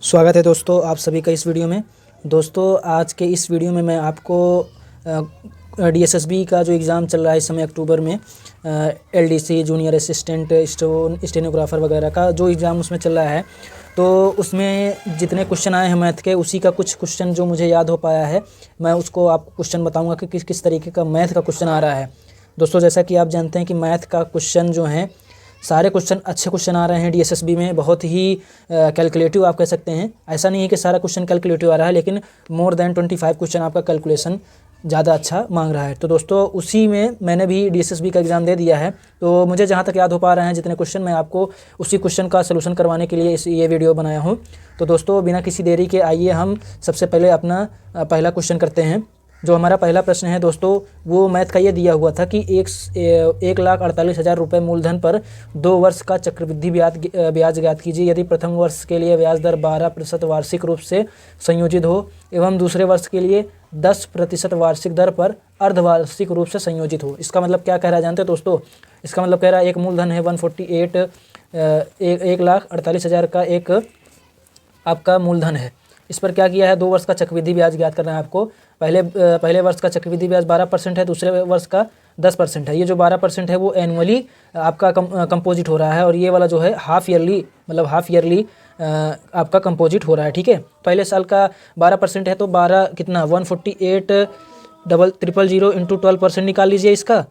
स्वागत है दोस्तों आप सभी का इस वीडियो में। दोस्तों आज के इस वीडियो में मैं आपको डीएसएसबी का जो एग्ज़ाम चल रहा है इस समय अक्टूबर में, एलडीसी जूनियर असिस्टेंट स्टेनोग्राफर वगैरह का जो एग्ज़ाम उसमें चल रहा है, तो उसमें जितने क्वेश्चन आए हैं मैथ के, उसी का कुछ क्वेश्चन जो मुझे याद हो पाया है मैं उसको आपको क्वेश्चन बताऊँगा कि किस किस तरीके का मैथ का क्वेश्चन आ रहा है। दोस्तों जैसा कि आप जानते हैं कि मैथ का क्वेश्चन जो है, सारे क्वेश्चन अच्छे क्वेश्चन आ रहे हैं डीएसएसबी में, बहुत ही कैलकुलेटिव आप कह सकते हैं। ऐसा नहीं है कि सारा क्वेश्चन कैलकुलेटिव आ रहा है, लेकिन मोर देन 25 क्वेश्चन आपका कैलकुलेशन ज़्यादा अच्छा मांग रहा है। तो दोस्तों उसी में मैंने भी डीएसएसबी का एग्ज़ाम दे दिया है, तो मुझे जहाँ तक याद हो पा रहे हैं जितने क्वेश्चन, मैं आपको उसी क्वेश्चन का सलूशन करवाने के लिए ये वीडियो बनाया हूँ। तो दोस्तों बिना किसी देरी के आइए हम सबसे पहले अपना पहला क्वेश्चन करते हैं। जो हमारा पहला प्रश्न है दोस्तों, वो मैथ का ये दिया हुआ था कि 1,48,000 रुपये मूलधन पर 2 वर्ष का चक्रवृद्धि ब्याज ज्ञात कीजिए यदि प्रथम वर्ष के लिए ब्याज दर 12% वार्षिक रूप से संयोजित हो एवं दूसरे वर्ष के लिए 10% वार्षिक दर पर अर्धवार्षिक रूप से संयोजित हो। इसका मतलब क्या कह रहा है जानते हैं दोस्तों? इसका मतलब कह रहा है एक मूलधन है 1,48,000 का एक आपका मूलधन है। इस पर क्या किया है, 2 वर्ष का चक्रवृद्धि ब्याज ज्ञात करना है आपको। पहले वर्ष का चक्रवृद्धि ब्याज 12% है, दूसरे वर्ष का 10% है। ये जो 12% है वो एनुअली आपका कंपोजिट हो रहा है, और ये वाला जो है हाफ ईयरली आपका कंपोजिट हो रहा है। ठीक है, पहले साल का 12% है तो 12 कितना 148,000 इंटू 12% निकाल लीजिए इसका।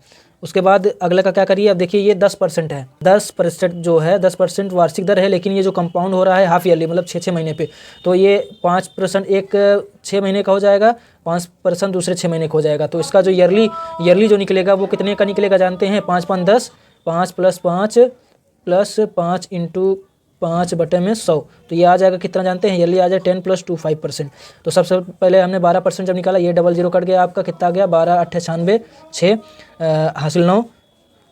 उसके बाद अगले का क्या करिए, अब देखिए ये 10% है, 10% जो है 10% वार्षिक दर है, लेकिन ये जो कंपाउंड हो रहा है हाफ ईयरली मतलब 6 महीने पे, तो ये 5% एक 6 महीने का हो जाएगा, 5% दूसरे 6 महीने का हो जाएगा। तो इसका जो ईयरली जो निकलेगा वो कितने का निकलेगा जानते हैं? 5 5 10, 5 प्लस 5 इंटू 5/100, तो ये आ जाएगा कितना जानते हैं? ईयरली आ जाए 10 + 2 5%। तो सबसे पहले हमने 12% जब निकाला, ये 00 कट गया, आपका कितना आ गया 12 8 96 6 हासिल 9,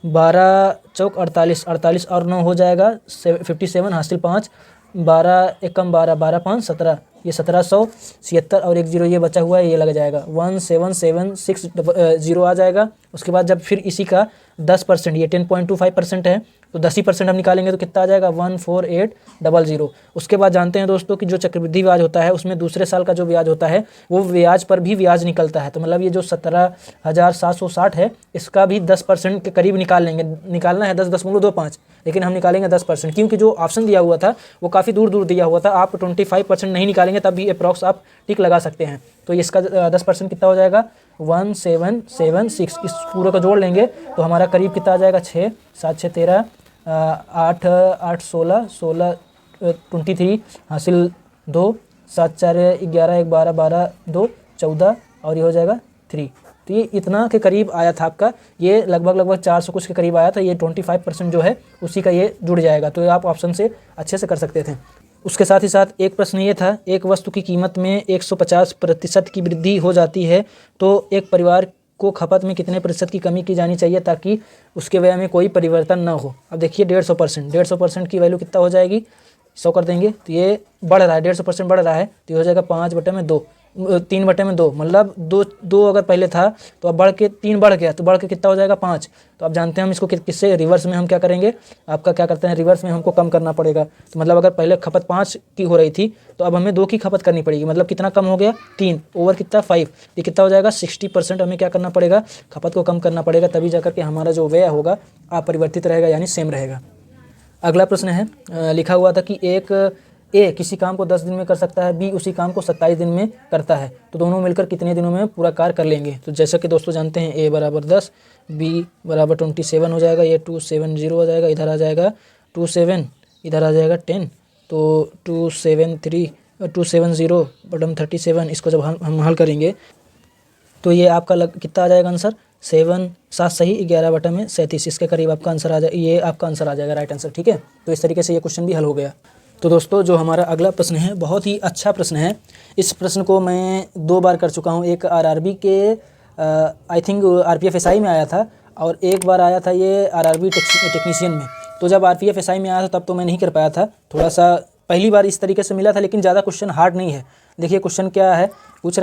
12 चौक 48, 48 और 9 हो जाएगा 57 हासिल 5, 12 एकम 12, 12 5 17, ये 1776 और 1 0 ये बचा हुआ है, ये लग जाएगा 17760 आ जाएगा। उसके बाद जब फिर इसी का 10%, ये 10.25% है, तो 10% हम निकालेंगे तो कितना आ जाएगा 14800। उसके बाद जानते हैं दोस्तों कि जो चक्रवृद्धि ब्याज होता है उसमें दूसरे साल का जो ब्याज होता है वो ब्याज पर भी ब्याज निकलता है। तो मतलब ये जो 17,760 है, इसका भी 10% के करीब निकालना है 10.25, लेकिन हम निकालेंगे 10%, क्योंकि जो ऑप्शन दिया हुआ था वो काफ़ी दूर दिया हुआ था। आप 25% नहीं निकालेंगे तब भी अप्रॉक्स आप टिक लगा सकते हैं। तो इसका 10% कितना हो जाएगा 1776। इस पूरे को जोड़ लेंगे तो हमारा करीब कितना आ जाएगा 6 7 6 13 8 8 16 16 23 हासिल 2 7 4 11 1 12 12 2 14 और ये हो जाएगा 3। तो ये इतना के करीब आया था आपका, ये लगभग 400 कुछ के करीब आया था। ये 25% जो है उसी का ये जुड़ जाएगा, तो आप ऑप्शन से अच्छे से कर सकते थे। उसके साथ ही साथ एक प्रश्न ये था, एक वस्तु की कीमत में 150% की वृद्धि हो जाती है तो एक परिवार को खपत में कितने प्रतिशत की कमी की जानी चाहिए ताकि उसके व्यय में कोई परिवर्तन न हो। अब देखिए 150% की वैल्यू कितना हो जाएगी, 100 कर देंगे तो ये बढ़ रहा है, 150% बढ़ रहा है, तो ये हो जाएगा 5/2, 3/2, मतलब दो अगर पहले था तो अब बढ़ के 3 बढ़ गया, तो बढ़ के कितना हो जाएगा 5। तो आप जानते हैं हम इसको किससे रिवर्स में हम क्या करेंगे, आपका क्या करते हैं रिवर्स में हमको कम करना पड़ेगा। तो मतलब अगर पहले खपत 5 की हो रही थी तो अब हमें 2 की खपत करनी पड़ेगी, मतलब कितना कम हो गया 3 ओवर कितना 5, ये कितना हो जाएगा 60% हमें क्या करना पड़ेगा, खपत को कम करना पड़ेगा, तभी जाकर के हमारा जो व्यय होगा अपरिवर्तित रहेगा, यानी सेम रहेगा। अगला प्रश्न है, लिखा हुआ था कि ए किसी काम को 10 दिन में कर सकता है, बी उसी काम को 27 दिन में करता है, तो दोनों मिलकर कितने दिनों में पूरा कार्य कर लेंगे। तो जैसा कि दोस्तों जानते हैं ए बराबर 10, बी बराबर 27 हो जाएगा, ये 270 हो जाएगा, इधर आ जाएगा 27, इधर आ जाएगा 10, तो 270 बटम 37। इसको जब हम हल करेंगे तो ये आपका कितना आ जाएगा आंसर 7 7 सही 11/37, इसके करीब आपका आंसर आ जाएगा, ये आपका आंसर आ जाएगा राइट आंसर। ठीक है, तो इस तरीके से ये क्वेश्चन भी हल हो गया। तो दोस्तों जो हमारा अगला प्रश्न है बहुत ही अच्छा प्रश्न है। इस प्रश्न को मैं 2 बार कर चुका हूँ, एक आरआरबी के आई थिंक आरपीएफ एसआई में आया था, और एक बार आया था ये आरआरबी टेक्नीशियन में। तो जब आरपीएफ एसआई में आया था तब तो मैं नहीं कर पाया था, थोड़ा सा पहली बार इस तरीके से मिला था, लेकिन ज़्यादा क्वेश्चन हार्ड नहीं है। देखिए क्वेश्चन क्या है, पूछ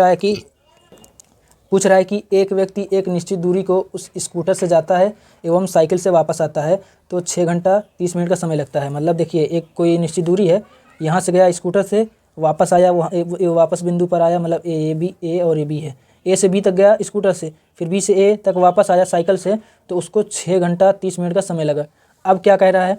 रहा है कि एक व्यक्ति एक निश्चित दूरी को उस स्कूटर से जाता है एवं साइकिल से वापस आता है तो 6 घंटा 30 मिनट का समय लगता है। मतलब देखिए एक कोई निश्चित दूरी है, यहाँ से गया स्कूटर से वापस आया, वहाँ वापस बिंदु पर आया, मतलब ए और ए बी है, ए से बी तक गया स्कूटर से, फिर बी से ए तक वापस आया साइकिल से, तो उसको 6 घंटा 30 मिनट का समय लगा। अब क्या कह रहा है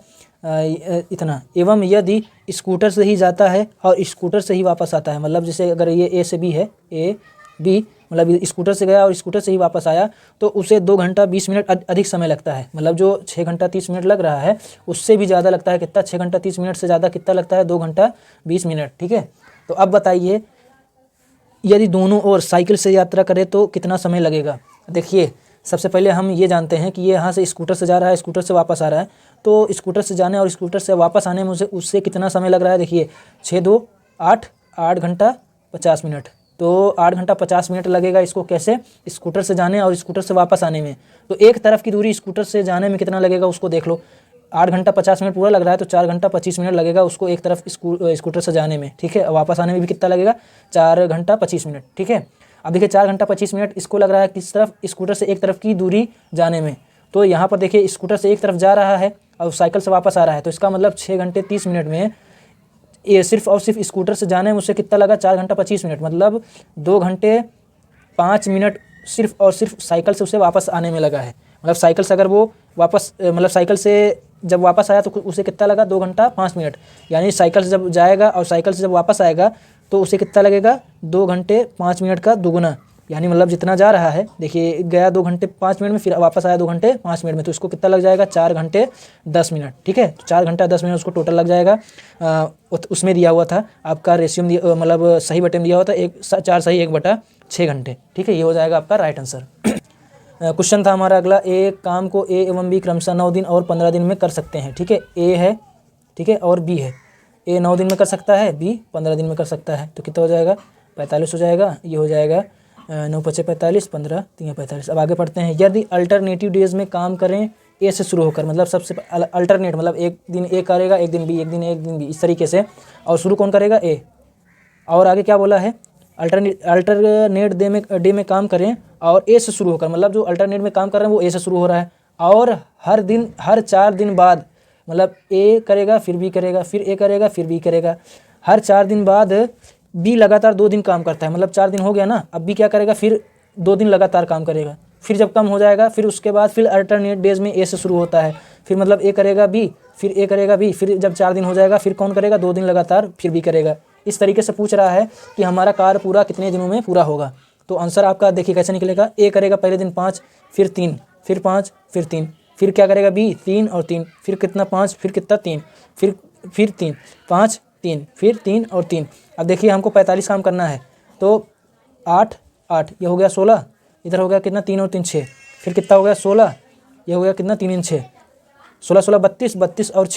इतना, एवं यदि स्कूटर से ही जाता है और स्कूटर से ही वापस आता है, मतलब जैसे अगर ये ए से बी है, ए बी मतलब स्कूटर से गया और स्कूटर से ही वापस आया, तो उसे 2 घंटा 20 मिनट अधिक समय लगता है, मतलब जो 6 घंटा 30 मिनट लग रहा है उससे भी ज़्यादा लगता है। कितना? 6 घंटा 30 मिनट से ज़्यादा कितना लगता है? 2 घंटा 20 मिनट। ठीक है, तो अब बताइए यदि दोनों ओर साइकिल से यात्रा करें तो कितना समय लगेगा। देखिए सबसे पहले हम ये जानते हैं कि ये यहाँ से स्कूटर से जा रहा है, स्कूटर से वापस आ रहा है, तो स्कूटर से जाने और स्कूटर से वापस आने में उससे कितना समय लग रहा है। देखिए 6 2 8, 8 घंटा 50 मिनट, तो 8 घंटा 50 मिनट लगेगा इसको। कैसे? स्कूटर से जाने और स्कूटर से वापस आने में। तो एक तरफ की दूरी स्कूटर से जाने में कितना लगेगा उसको देख लो, 8 घंटा 50 मिनट पूरा लग रहा है, तो 4 घंटा 25 मिनट लगेगा उसको एक तरफ स्कूटर से जाने में। ठीक है, वापस आने में भी कितना लगेगा? 4 घंटा 25 मिनट। ठीक है, अब देखिए 4 घंटा 25 मिनट इसको लग रहा है किस तरफ? स्कूटर से एक तरफ की दूरी जाने में। तो यहाँ पर देखिए स्कूटर से एक तरफ जा रहा है और साइकिल से वापस आ रहा है, तो इसका मतलब 6 घंटे 30 मिनट में ये सिर्फ और सिर्फ स्कूटर से जाने में उससे कितना लगा? 4 घंटा 25 मिनट, मतलब 2 घंटे 5 मिनट सिर्फ और सिर्फ साइकिल से उसे वापस आने में लगा है। मतलब साइकिल से अगर वो वापस मतलब साइकिल से जब वापस आया तो उसे कितना लगा? 2 घंटा 5 मिनट। यानी साइकिल से जब जाएगा और साइकिल से जब वापस आएगा तो उसे कितना लगेगा? 2 घंटे 5 मिनट का दुगुना। यानी मतलब जितना जा रहा है, देखिए गया 2 घंटे 5 मिनट में, फिर वापस आया 2 घंटे 5 मिनट में, तो इसको कितना लग जाएगा? 4 घंटे 10 मिनट। ठीक है, तो 4 घंटा 10 मिनट उसको टोटल लग जाएगा। उसमें दिया हुआ था आपका रेशियो, मतलब सही बटे में दिया हुआ था 4 सही 1/6 घंटे। ठीक है, ये हो जाएगा आपका राइट आंसर। क्वेश्चन था हमारा अगला, एक काम को ए एवं बी क्रमशः 9 दिन और 15 दिन में कर सकते हैं। ठीक है, ए है, ठीक है, और बी है। ए 9 दिन में कर सकता है, बी 15 दिन में कर सकता है, तो कितना हो जाएगा? 45 हो जाएगा। ये हो जाएगा 9 × 5 = 45, 15 × 3 = 45। अब आगे पढ़ते हैं, यदि अल्टरनेटिव डेज में काम करें ए से शुरू होकर, मतलब सबसे अल्टरनेट मतलब एक दिन ए करेगा, एक दिन बी, एक दिन ए, एक दिन बी, इस तरीके से, और शुरू कौन करेगा? ए। और आगे क्या बोला है? अल्टरनेट डे में काम करें और ए से शुरू होकर, मतलब जो अल्टरनेट में काम कर रहे हैं वो ए से शुरू हो रहा है, और हर 4 दिन बाद, मतलब ए करेगा फिर बी करेगा, फिर ए करेगा फिर बी करेगा, हर 4 दिन बाद बी लगातार 2 दिन काम करता है, मतलब 4 दिन हो गया ना, अब बी क्या करेगा? फिर 2 दिन लगातार काम करेगा, फिर जब कम हो जाएगा फिर उसके बाद फिर अल्टरनेट डेज में ए से शुरू होता है, फिर मतलब ए करेगा बी, फिर ए करेगा बी, फिर जब 4 दिन हो जाएगा फिर कौन करेगा? 2 दिन लगातार फिर बी करेगा। इस तरीके से पूछ रहा है कि हमारा कार्य पूरा कितने दिनों में पूरा होगा। तो आंसर आपका देखिए कैसे निकलेगा, ए करेगा पहले दिन 5, फिर 3, फिर 5, फिर 3, फिर क्या करेगा? बी 3 और 3, फिर कितना? 5, फिर कितना? 3, फिर 3, 5 3, फिर 3 और 3। अब देखिए हमको 45 काम करना है, तो 8 8, ये हो गया 16, इधर हो गया कितना? 3 और 3 6, फिर कितना हो गया? 16, ये हो गया कितना? 3 × 6, 16 16 32, 32 और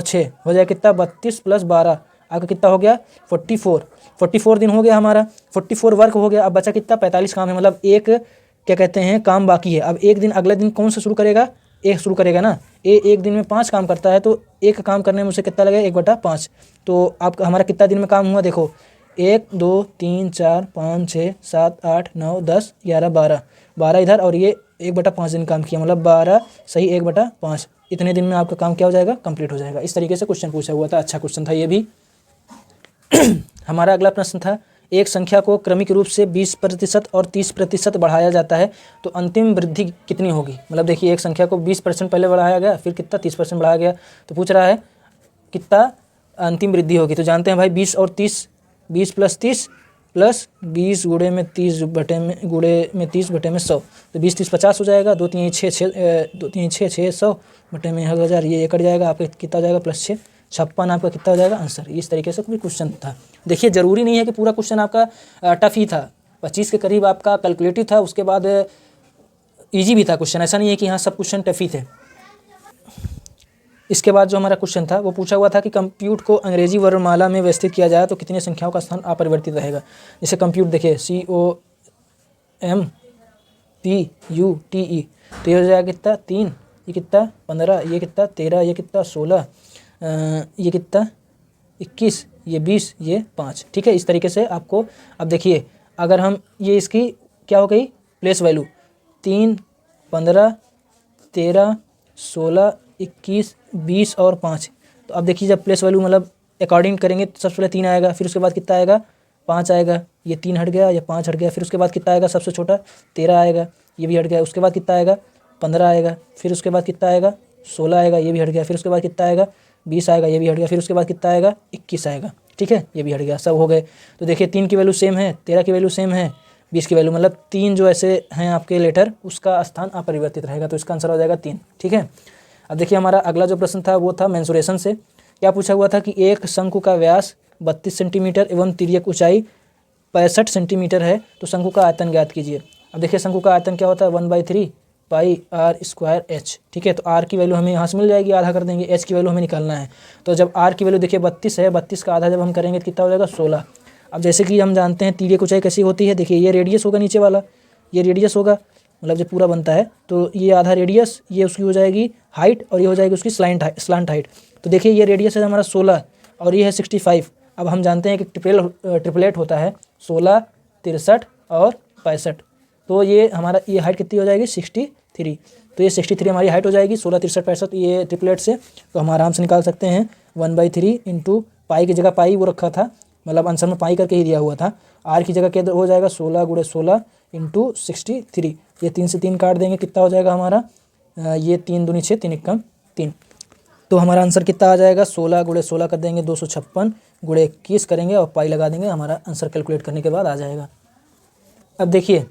6 हो जाए कितना? 32 + 12, आपका कितना हो गया? 44 दिन हो गया हमारा, 44 वर्क हो गया। अब बचा कितना? 45 काम है, मतलब एक क्या कहते हैं काम बाकी है। अब एक दिन अगले दिन कौन सा शुरू करेगा? ए शुरू करेगा ना। ए एक दिन में 5 काम करता है, तो एक काम करने में उसे कितना लगेगा? 1/5। तो आपका हमारा कितना दिन में काम हुआ? देखो 1 2 3 4 5 6 7 8 9 10 11 12 इधर, और ये 1/5 दिन काम किया, मतलब 12 सही 1/5। इतने दिन में आपका काम क्या हो जाएगा? कंप्लीट हो जाएगा। इस तरीके से क्वेश्चन पूछा हुआ था, अच्छा क्वेश्चन था ये भी। हमारा अगला प्रश्न था, एक संख्या को क्रमिक रूप से 20% और 30% बढ़ाया जाता है तो अंतिम वृद्धि कितनी होगी। मतलब देखिए एक संख्या को 20% पहले बढ़ाया गया, फिर कितना? 30% बढ़ाया गया, तो पूछ रहा है कितना अंतिम वृद्धि होगी। तो जानते हैं भाई 20 और 30, 20 + 30 प्लस 20 गुणे में 30 बटे में 100, तो 20 30 50 हो जाएगा, 2 3 6 600 बटे में 1000, ये कट जाएगा, आपका कितना हो जाएगा? +6 56, आपका कितना हो जाएगा आंसर। इस तरीके से कोई क्वेश्चन था। देखिए ज़रूरी नहीं है कि पूरा क्वेश्चन आपका टफ ही था, 25 के करीब आपका कैलकुलेटिव था, उसके बाद इजी भी था क्वेश्चन, ऐसा नहीं है कि हाँ सब क्वेश्चन टफ ही थे। इसके बाद जो हमारा क्वेश्चन था वो पूछा हुआ था कि कंप्यूट को अंग्रेजी वर्णमाला में व्यवस्थित किया जाए तो कितनी संख्याओं का स्थान अपरिवर्तित रहेगा। जैसे कंप्यूट देखिए COMPUTE, तो ये हो जाएगा कितना? 3, ये कितना? 15, ये कितना? 13, ये कितना? 16, ये कितना? 21, ये 20, ये 5। ठीक है, इस तरीके से आपको, अब देखिए अगर हम ये इसकी क्या हो गई प्लेस वैल्यू, 3 15 13 16 21 20 और 5, तो अब देखिए जब प्लेस वैल्यू मतलब अकॉर्डिंग करेंगे तो सबसे पहले 3 आएगा, फिर उसके बाद कितना आएगा 5 आएगा, ये 3 हट गया, ये 5 हट गया, फिर उसके बाद कितना आएगा सबसे छोटा 13 आएगा, ये भी हट गया, उसके बाद कितना आएगा 15 आएगा, फिर उसके बाद कितना आएगा 16 आएगा, ये भी हट गया, फिर उसके बाद कितना आएगा 20 आएगा, ये भी हट गया, फिर उसके बाद कितना आएगा 21 आएगा। ठीक है, ये भी हट गया, सब हो गए। तो देखिए 3 की वैल्यू सेम है, 13 की वैल्यू सेम है, 20 की वैल्यू, मतलब 3 जो ऐसे हैं आपके लेटर उसका स्थान अपरिवर्तित रहेगा, तो इसका आंसर हो जाएगा 3। ठीक है, अब देखिए हमारा अगला जो प्रश्न था वो था मेंसुरेशन से। क्या पूछा हुआ था कि एक शंकु का व्यास 32 सेंटीमीटर एवं तिर्यक ऊंचाई 65 सेंटीमीटर है, तो शंकु का आयतन ज्ञात कीजिए। अब देखिए शंकु का आयतन क्या होता है 1/3 पाई आर स्क्वायर एच। ठीक है, तो आर की वैल्यू हमें यहाँ से मिल जाएगी, आधा कर देंगे, एच की वैल्यू हमें निकालना है। तो जब आर की वैल्यू देखिए 32 है, 32 का आधा जब हम करेंगे तो कितना हो जाएगा 16। अब जैसे कि हम जानते हैं तिर्यक ऊंचाई कैसी होती है, देखिए ये रेडियस होगा नीचे वाला, ये रेडियस होगा, मतलब जब पूरा बनता है तो ये आधा रेडियस, ये उसकी हो जाएगी हाइट और ये हो जाएगी उसकी स्लांट हाइट। तो देखिए ये रेडियस है हमारा 16 और ये है 65। अब हम जानते हैं कि ट्रिपलेट होता है 16, 63 और 65, तो ये हमारा ये हाइट कितनी हो जाएगी 63। तो ये 63 हमारी हाइट हो जाएगी, 16, 63, 65 ये ट्रिपलेट से, तो हम आराम से निकाल सकते हैं 1/3 इंटू पाई की जगह पाई वो रखा था, मतलब आंसर में पाई करके ही दिया हुआ था। आर की जगह क्या हो जाएगा 16 × 16 इंटू 63, ये 3 से 3 काट देंगे, कितना हो जाएगा हमारा ये 3 दूनी 6, 3 एकम 3। तो हमारा आंसर कितना आ जाएगा 16 × 16 कर देंगे 256 × 21 करेंगे और पाई लगा देंगे, हमारा आंसर कैलकुलेट करने के बाद आ जाएगा। अब देखिए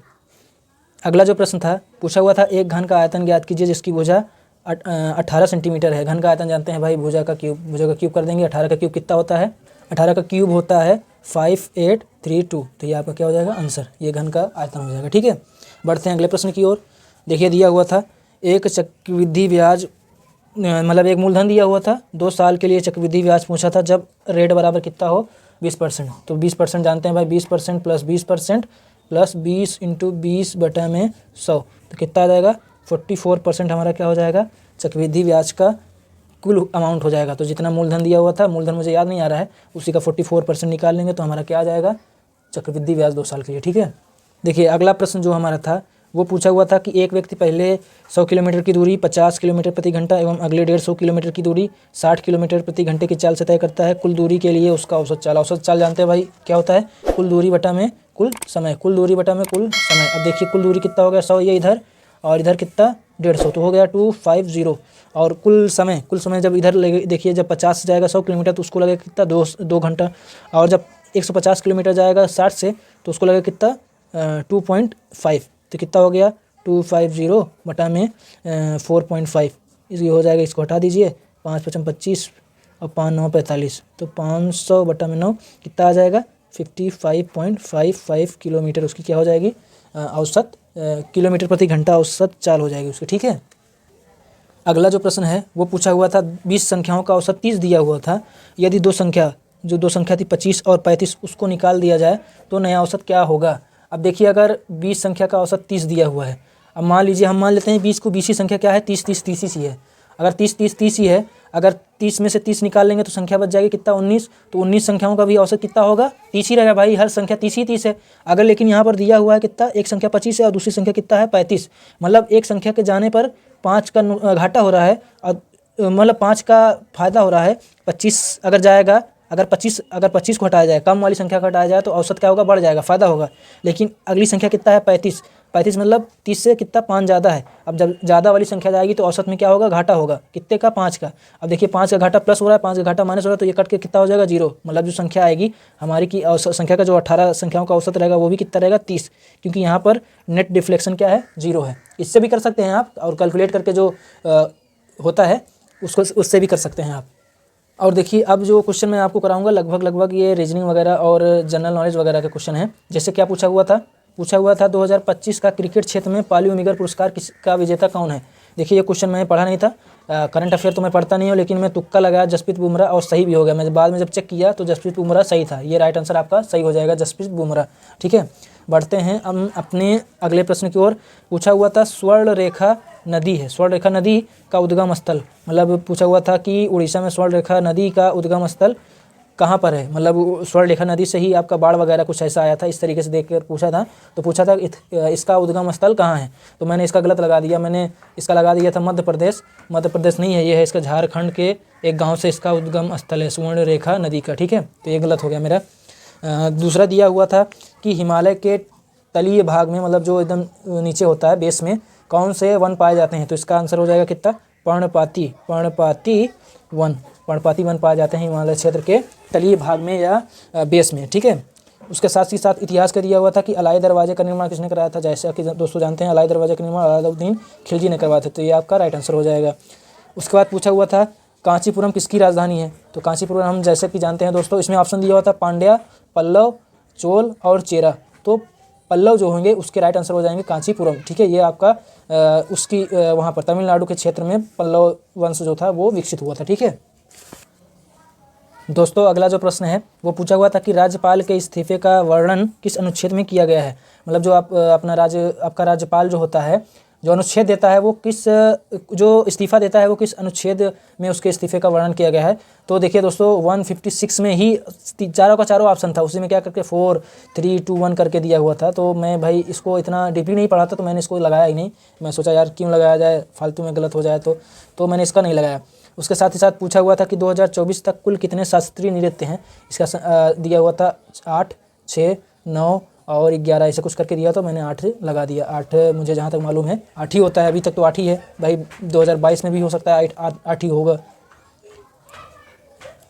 अगला जो प्रश्न था पूछा हुआ था एक घन का आयतन ज्ञात कीजिए जिसकी भुजा 18 सेंटीमीटर है। घन का आयतन जानते हैं भाई, भुजा का क्यूब कर देंगे। 18 का क्यूब कितना होता है, 18 का क्यूब होता है 5832, तो ये आपका क्या हो जाएगा आंसर, ये घन का आयतन हो जाएगा। ठीक है, बढ़ते हैं अगले प्रश्न की ओर। देखिए दिया हुआ था एक चक्रवृद्धि ब्याज, मतलब एक मूलधन दिया हुआ था, 2 साल के लिए चक्रवृद्धि ब्याज पूछा था जब रेट बराबर कितना हो 20%। तो 20% जानते हैं भाई, 20% प्लस 20% प्लस 20 इंटू 20 बटा में 100, तो कितना आ जाएगा 44% हमारा क्या हो जाएगा चक्रवृद्धि ब्याज का कुल अमाउंट हो जाएगा। तो जितना मूलधन दिया हुआ था, मूलधन मुझे याद नहीं आ रहा है, उसी का 44% निकाल लेंगे तो हमारा क्या आ जाएगा चक्रवृद्धि ब्याज 2 साल के लिए। ठीक है, देखिए अगला प्रश्न जो हमारा था वो पूछा हुआ था कि एक व्यक्ति पहले 100 किलोमीटर की दूरी 50 किलोमीटर प्रति घंटा एवं अगले 150 किलोमीटर की दूरी 60 किलोमीटर प्रति घंटे की चाल से तय करता है। कुल दूरी के लिए उसका औसत चाल जानते हैं भाई क्या होता है, कुल दूरी बटा में कुल समय, कुल दूरी बटा में कुल समय। अब देखिए कुल दूरी कितना हो गया 100, ये इधर और इधर कितना 150, तो हो गया 250। और कुल समय जब इधर लगे, देखिए जब 50 से जाएगा 100 किलोमीटर तो उसको लगेगा कितना 2 घंटा, और जब 150 किलोमीटर जाएगा 60 से तो उसको लगेगा कितना 2.5, तो कितना हो गया 250 बटा में 4.5, इसकी हो जाएगा, इसको हटा दीजिए, 5 × 5 = 25 और 5 × 9 = 45, तो 500 बटा में 9 कितना आ जाएगा 55.55 किलोमीटर उसकी क्या हो जाएगी औसत किलोमीटर प्रति घंटा औसत चाल हो जाएगी उसकी। ठीक है, अगला जो प्रश्न है वो पूछा हुआ था 20 संख्याओं का औसत 30 दिया हुआ था, यदि दो संख्या थी 25 और 35 उसको निकाल दिया जाए तो नया औसत क्या होगा। अब देखिए अगर 20 संख्या का औसत 30 दिया हुआ है, अब मान लीजिए हम मान लेते हैं 20 को 20 ही संख्या क्या है 30 ही है, अगर 30 ही है, अगर 30 में से 30 निकाल लेंगे तो संख्या बच जाएगी कितना 19, तो 19 संख्याओं का भी औसत कितना होगा 30 ही रहेगा भाई, हर संख्या 30 है। अगर लेकिन यहाँ पर दिया हुआ है कितना, एक संख्या 25 है और दूसरी संख्या कितना है 35, मतलब एक संख्या के जाने पर 5 का घाटा हो रहा है और मतलब 5 का फायदा हो रहा है। 25 अगर जाएगा, अगर 25 को हटाया जाए, कम वाली संख्या को हटाया जाए तो औसत क्या होगा बढ़ जाएगा, फ़ायदा होगा। लेकिन अगली संख्या कितना है 35 मतलब 30 से कितना 5 ज़्यादा है। अब जब ज़्यादा वाली संख्या जाएगी तो औसत में क्या होगा घाटा होगा, कितने का 5 का। अब देखिए 5 का घाटा प्लस हो रहा है, 5 का घाटा माइनस हो रहा है, तो ये कट के कितना हो जाएगा 0, मतलब जो संख्या आएगी हमारी की संख्या का जो 18 संख्याओं का औसत रहेगा वो भी कितना रहेगा 30, क्योंकि यहाँ पर नेट डिफ्लेक्शन क्या है 0 है। इससे भी कर सकते हैं आप, और कैलकुलेट करके जो होता है उससे भी कर सकते हैं आप। और देखिए अब जो क्वेश्चन मैं आपको कराऊंगा लगभग ये रीजनिंग वगैरह और जनरल नॉलेज वगैरह के क्वेश्चन हैं। जैसे क्या पूछा हुआ था 2025 का क्रिकेट क्षेत्र में पाली उमिगर पुरस्कार किसका विजेता कौन है। देखिए ये क्वेश्चन मैंने पढ़ा नहीं था, करंट अफेयर तो मैं पढ़ता नहीं हूँ, लेकिन मैं तुक्का लगाया जसप्रीत बुमराह और सही भी हो गया। मैं बाद में जब चेक किया तो जसप्रीत बुमराह सही था, ये राइट आंसर आपका सही हो जाएगा जसप्रीत बुमराह। ठीक है, बढ़ते हैं हम अपने अगले प्रश्न की ओर। पूछा हुआ था स्वर्ण रेखा नदी है, स्वर्ण रेखा नदी का उद्गम स्थल, मतलब पूछा हुआ था कि उड़ीसा में स्वर्ण रेखा नदी का उद्गम स्थल कहाँ पर है, मतलब स्वर्णरेखा नदी से ही आपका बाढ़ वगैरह कुछ ऐसा आया था, इस तरीके से देख कर पूछा था। तो पूछा था इसका उद्गम स्थल कहाँ है, तो मैंने इसका गलत लगा दिया, मैंने इसका लगा दिया था मध्य प्रदेश। मध्य प्रदेश नहीं है, ये है इसका झारखंड के एक गाँव से इसका उद्गम स्थल है स्वर्णरेखा नदी का, ठीक है। तो ये गलत हो गया मेरा। दूसरा दिया हुआ था कि हिमालय के तलीय भाग में, मतलब जो एकदम नीचे होता है बेस में, कौन से वन पाए जाते हैं, तो इसका आंसर हो जाएगा कितना, पर्णपाती वन पाए जाते हैं हिमालय क्षेत्र के तलीय भाग में या बेस में, ठीक है। उसके साथ ही साथ इतिहास का दिया हुआ था कि अलाई दरवाजे का निर्माण किसने कराया था, जैसे कि दोस्तों जानते हैं अलाई दरवाजे का निर्माण अलाउद्दीन खिलजी ने करवाया था, तो ये आपका राइट आंसर हो जाएगा। उसके बाद पूछा हुआ था कांचीपुरम किसकी राजधानी है, तो कांचीपुरम हम जैसे कि जानते हैं दोस्तों, इसमें ऑप्शन दिया हुआ था पांड्या, पल्लव, चोल और चेरा। तो पल्लव जो होंगे उसके राइट आंसर हो जाएंगे कांचीपुरम, ठीक है। ये आपका उसकी वहाँ पर तमिलनाडु के क्षेत्र में पल्लव वंश जो था वो विकसित हुआ था, ठीक है। दोस्तों अगला जो प्रश्न है वो पूछा हुआ था कि राज्यपाल के इस्तीफे का वर्णन किस अनुच्छेद में किया गया है, मतलब जो आपका राज्यपाल जो होता है, जो अनुच्छेद देता है वो जो इस्तीफा देता है वो किस अनुच्छेद में उसके इस्तीफे का वर्णन किया गया है। तो देखिए दोस्तों 156 में ही चारों का चारों ऑप्शन था, उसी में क्या करके 4 3 2 1 करके दिया हुआ था। तो मैं भाई इसको इतना डीपली नहीं पढ़ा था, तो मैंने इसको लगाया ही नहीं। मैं सोचा यार क्यों लगाया जाए, फालतू में गलत हो जाए, तो मैंने इसका नहीं लगाया। उसके साथ ही साथ पूछा हुआ था कि 2024 तक कुल कितने शास्त्रीय नृत्य हैं, इसका दिया हुआ था 8, 6, 9 और 11 ऐसे कुछ करके दिया, तो मैंने 8 लगा दिया। 8 मुझे जहाँ तक मालूम है 8 ही होता है, अभी तक तो 8 ही है भाई, 2022 में भी हो सकता है 8 ही होगा।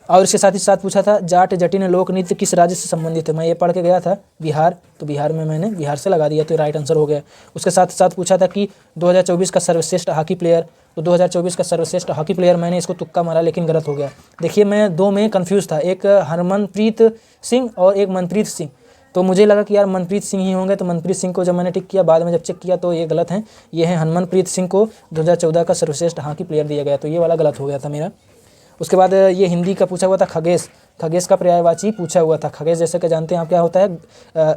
और इसके साथ ही साथ पूछा था जाट जटिन लोक नृत्य किस राज्य से संबंधित है, मैं ये पढ़ के गया था बिहार, तो बिहार में मैंने बिहार से लगा दिया, तो राइट आंसर हो गया। उसके साथ साथ पूछा था कि 2024 का सर्वश्रेष्ठ हॉकी प्लेयर, तो 2024 का सर्वश्रेष्ठ हॉकी प्लेयर मैंने इसको तुक्का मारा लेकिन गलत हो गया। देखिए मैं दो में कंफ्यूज था, एक हरमनप्रीत सिंह और एक मनप्रीत सिंह, तो मुझे लगा कि यार मनप्रीत सिंह ही होंगे, तो मनप्रीत सिंह को जब मैंने टिक किया, बाद में जब चेक किया तो ये गलत है, ये है हरमनप्रीत सिंह को 2014 का सर्वश्रेष्ठ हॉकी प्लेयर दिया गया, तो ये वाला गलत हो गया था मेरा। उसके बाद ये हिंदी का पूछा हुआ था खगेश का पर्यायवाची पूछा हुआ था। खगेश जैसे कि जानते हैं आप क्या होता है,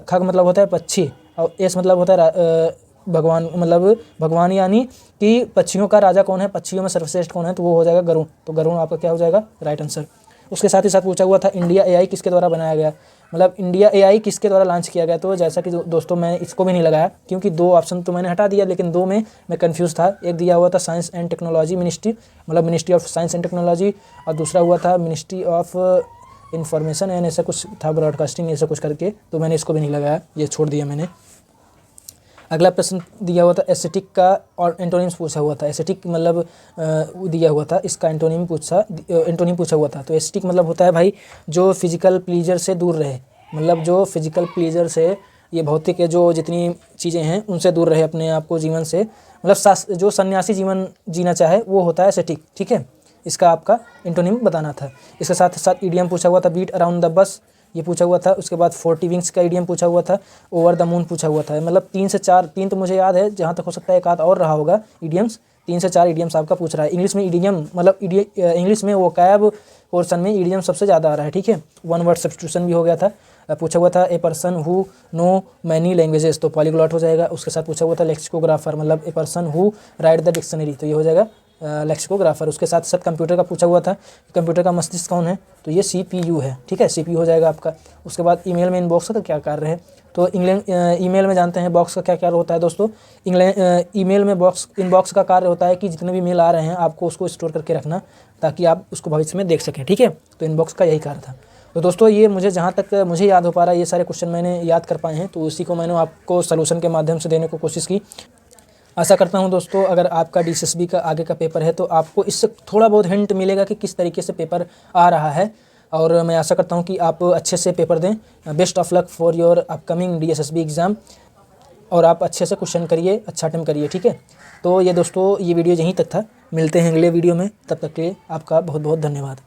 खग मतलब होता है पक्षी और एस मतलब होता है भगवान, मतलब भगवान, यानी कि पक्षियों का राजा कौन है, पक्षियों में सर्वश्रेष्ठ कौन है, तो वो हो जाएगा गरुड़, तो गरुड़ आपका क्या हो जाएगा राइट आंसर। उसके साथ ही साथ पूछा हुआ था इंडिया एआई किसके द्वारा बनाया गया, मतलब इंडिया एआई किसके द्वारा लॉन्च किया गया, तो जैसा कि दोस्तों मैं इसको भी नहीं लगाया क्योंकि 2 ऑप्शन तो मैंने हटा दिया, लेकिन 2 में मैं कंफ्यूज था। एक दिया हुआ था साइंस एंड टेक्नोलॉजी मिनिस्ट्री, मतलब ministry of science and technology, और दूसरा हुआ था मिनिस्ट्री ऑफ इंफॉर्मेशन एंड ऐसा कुछ था, ब्रॉडकास्टिंग ऐसा कुछ करके, तो मैंने इसको भी नहीं लगाया, ये छोड़ दिया मैंने। अगला प्रश्न दिया हुआ था एस्थेटिक का और एंटोनिम्स पूछा हुआ था। एस्थेटिक मतलब दिया हुआ था, इसका एंटोनिम पूछा हुआ था। तो एस्थेटिक मतलब होता है भाई जो फिजिकल प्लीजर से दूर रहे, मतलब जो फिजिकल प्लीजर से, ये भौतिक के जो जितनी चीज़ें हैं उनसे दूर रहे अपने आप को जीवन से, मतलब जो सन्यासी जीवन जीना चाहे वो होता है एस्थेटिक, ठीक है। इसका आपका एंटोनिम बताना था। इसके साथ साथ ईडियम पूछा हुआ था बीट अराउंड द बस, ये पूछा हुआ था। उसके बाद 40 विंग्स का ईडियम पूछा हुआ था, ओवर द मून पूछा हुआ था। मतलब 3 से 4, 3 तो मुझे याद है, जहाँ तक हो सकता है एक आध और रहा होगा ईडियम्स, 3 से 4 ईडियम्स आपका पूछ रहा है। इंग्लिश में ईडियम मतलब इंग्लिश में वो कैब पोर्शन में ईडियम सबसे ज़्यादा आ रहा है, ठीक है। 1 वर्ड सब्स्टिट्यूशन भी हो गया था। पूछा हुआ था a person who know many languages, तो पॉलीग्लॉट हो जाएगा। उसके साथ पूछा हुआ था लेक्सिकोग्राफर, मतलब a person who right the dictionary, तो ये हो जाएगा लेक्सिकोग्राफर। उसके साथ साथ कंप्यूटर का पूछा हुआ था, कंप्यूटर का मस्तिष्क कौन है, तो ये CPU है, ठीक है, CPU हो जाएगा आपका। उसके बाद ईमेल में इनबॉक्स का क्या कार्य है, तो ईमेल में जानते हैं बॉक्स का क्या कार्य होता है दोस्तों। ईमेल में इनबॉक्स का कार्य होता है कि जितने भी मेल आ रहे हैं आपको उसको स्टोर करके रखना ताकि आप उसको भविष्य में देख सकें, ठीक है। तो इनबॉक्स का यही कार्य था। तो दोस्तों ये मुझे जहाँ तक मुझे याद हो पा रहा है, ये सारे क्वेश्चन मैंने याद कर पाए हैं, तो उसी को मैंने आपको सलूशन के माध्यम से देने को कोशिश की। आशा करता हूं दोस्तों अगर आपका DSSB का आगे का पेपर है तो आपको इससे थोड़ा बहुत हिंट मिलेगा कि किस तरीके से पेपर आ रहा है, और मैं आशा करता हूं कि आप अच्छे से पेपर दें। Best of luck for your upcoming DSSB exam, और आप अच्छे से क्वेश्चन करिए, अच्छा अटेम्प्ट करिए, ठीक है। तो ये दोस्तों ये वीडियो यहीं तक था, मिलते हैं अगले वीडियो में, तब तक के लिए आपका बहुत बहुत धन्यवाद।